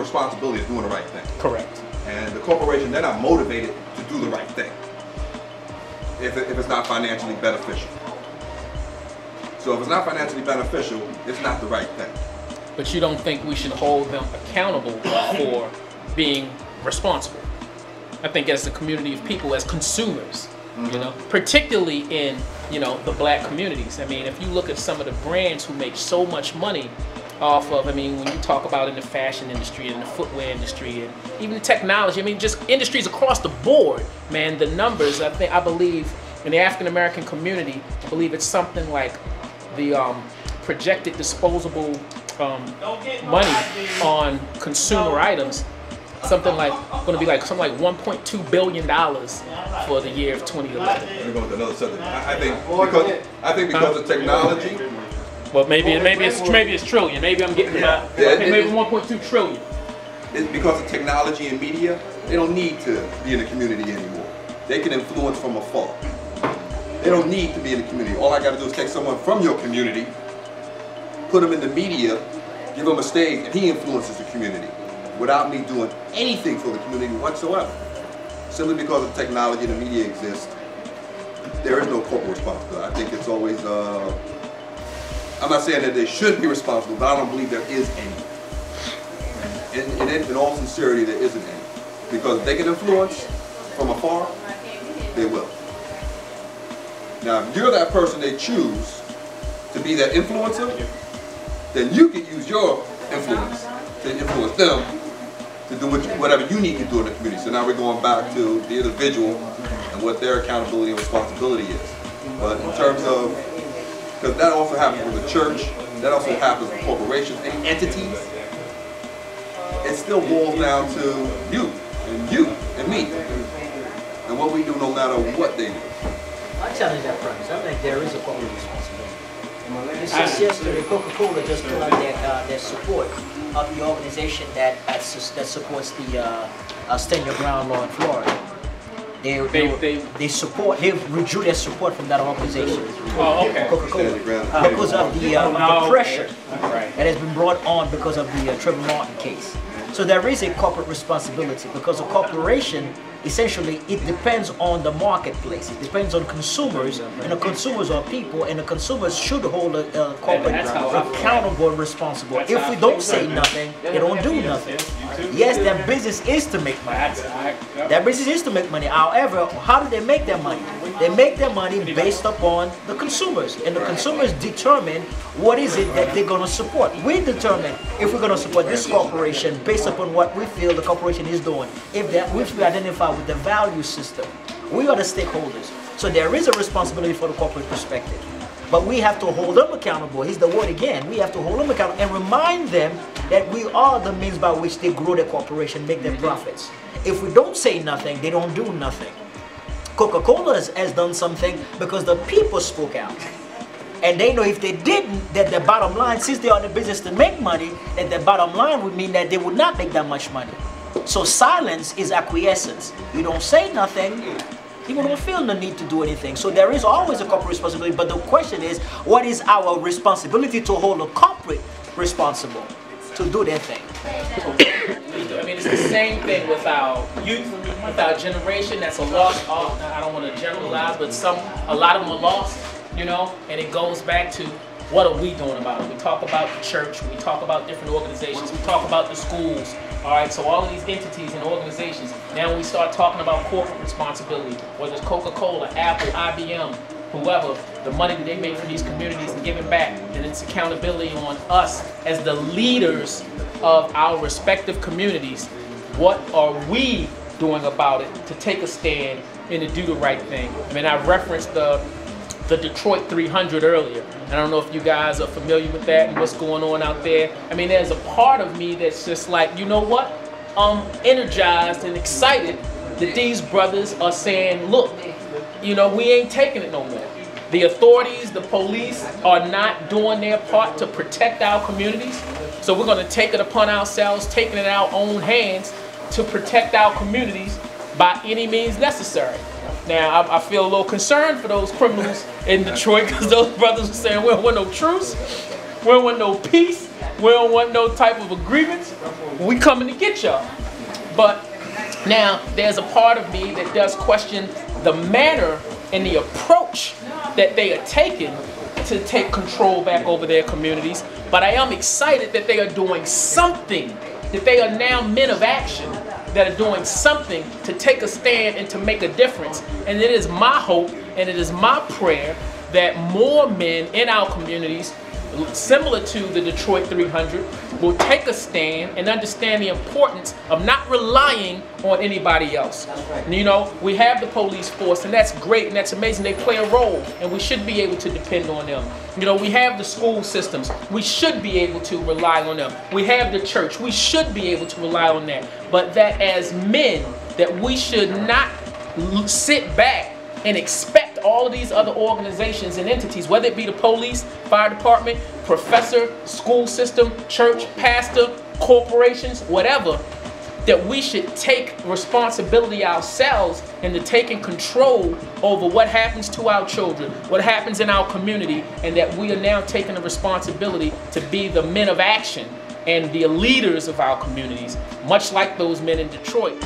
responsibility is doing the right thing. Correct. And the corporation, they're not motivated to do the right thing if it's not financially beneficial. So if it's not financially beneficial, it's not the right thing. But you don't think we should hold them accountable for being responsible? I think as a community of people, as consumers, you know, particularly in, you know, the black communities. I mean, if you look at some of the brands who make so much money off of, I mean, when you talk about in the fashion industry and the footwear industry and even the technology, I mean, just industries across the board, man, the numbers, I believe in the African American community, I believe it's something like the projected disposable money on consumer items, something like going to be like something like $1.2 billion for the year of 2011. Let me go with another subject. I think because of technology. Well, maybe it's trillion. Maybe I'm getting about maybe 1.2 trillion. It's because of technology and media. They don't need to be in the community anymore. They can influence from afar. They don't need to be in the community. All I got to do is take someone from your community, put them in the media, give him a stage, and he influences the community without me doing anything for the community whatsoever. Simply because of technology and the media exists, there is no corporate responsibility. I think it's always, I'm not saying that they should be responsible, but I don't believe there is any. In all sincerity, there isn't any. Because if they can influence from afar, they will. Now, if you're that person they choose to be that influencer, then you can use your influence to influence them to do whatever you need to do in the community. So now we're going back to the individual and what their accountability and responsibility is. But in terms of, because that also happens with the church, that also happens with corporations and entities, it still boils down to you and me and what we do no matter what they do. I challenge that premise. I think there is a corporate responsibility. Just yesterday, Coca-Cola just put out their support of the organization that supports the Stand Your Ground law in Florida. They withdrew their support from that organization. Oh, okay. Coca-Cola because of the pressure that has been brought on because of the Trevor Martin case. So there is a corporate responsibility because a corporation, essentially, it depends on the marketplace. It depends on consumers, and the consumers are people, and the consumers should hold a corporate accountable and responsible. If we don't say nothing, they don't do nothing. Yes, their business is to make money. Their business is to make money. However, how do they make their money? They make their money based upon the consumers, and the consumers determine what is it that they're going to support. We determine if we're going to support this corporation based upon what we feel the corporation is doing. If we identify with the value system, we are the stakeholders. So there is a responsibility for the corporate perspective. But we have to hold them accountable. Here's the word again. We have to hold them accountable and remind them that we are the means by which they grow their corporation, make their profits. If we don't say nothing, they don't do nothing. Coca-Cola has done something because the people spoke out. And they know if they didn't, that the bottom line, since they are in the business to make money, that the bottom line would mean that they would not make that much money. So silence is acquiescence. You don't say nothing, people don't feel the need to do anything. So there is always a corporate responsibility, but the question is, what is our responsibility to hold a corporate responsible to do their thing? I mean, it's the same thing with our youth, with our generation that's a lost art. I don't want to generalize, but a lot of them are lost, you know, and it goes back to what are we doing about it? We talk about the church, we talk about different organizations, we talk about the schools, all right? So all of these entities and organizations, now when we start talking about corporate responsibility, whether it's Coca-Cola, Apple, IBM, whoever, the money that they make from these communities and giving back, and it's accountability on us as the leaders of our respective communities. What are we doing about it to take a stand and to do the right thing? I mean, I referenced the Detroit 300 earlier. I don't know if you guys are familiar with that and what's going on out there. I mean, there's a part of me that's just like, you know what? I'm energized and excited that these brothers are saying, look, you know, we ain't taking it no more. The authorities, the police are not doing their part to protect our communities. So we're going to take it upon ourselves, taking it in our own hands to protect our communities by any means necessary. Now, I feel a little concerned for those criminals in Detroit because those brothers are saying, we don't want no truce, we don't want no peace, We don't want no type of agreements. We coming to get y'all. But now there's a part of me that does question the manner and the approach that they are taking to take control back over their communities. But I am excited that they are doing something, that they are now men of action, that are doing something to take a stand and to make a difference. And it is my hope and it is my prayer that more men in our communities, similar to the Detroit 300, will take a stand and understand the importance of not relying on anybody else. You know, we have the police force, and that's great and that's amazing. They play a role, and we should be able to depend on them. You know, we have the school systems. We should be able to rely on them. We have the church. We should be able to rely on that. But that as men, that we should not sit back and expect all of these other organizations and entities, whether it be the police, fire department, professor, school system, church, pastor, corporations, whatever, that we should take responsibility ourselves into taking control over what happens to our children, what happens in our community, and that we are now taking the responsibility to be the men of action and the leaders of our communities, much like those men in Detroit.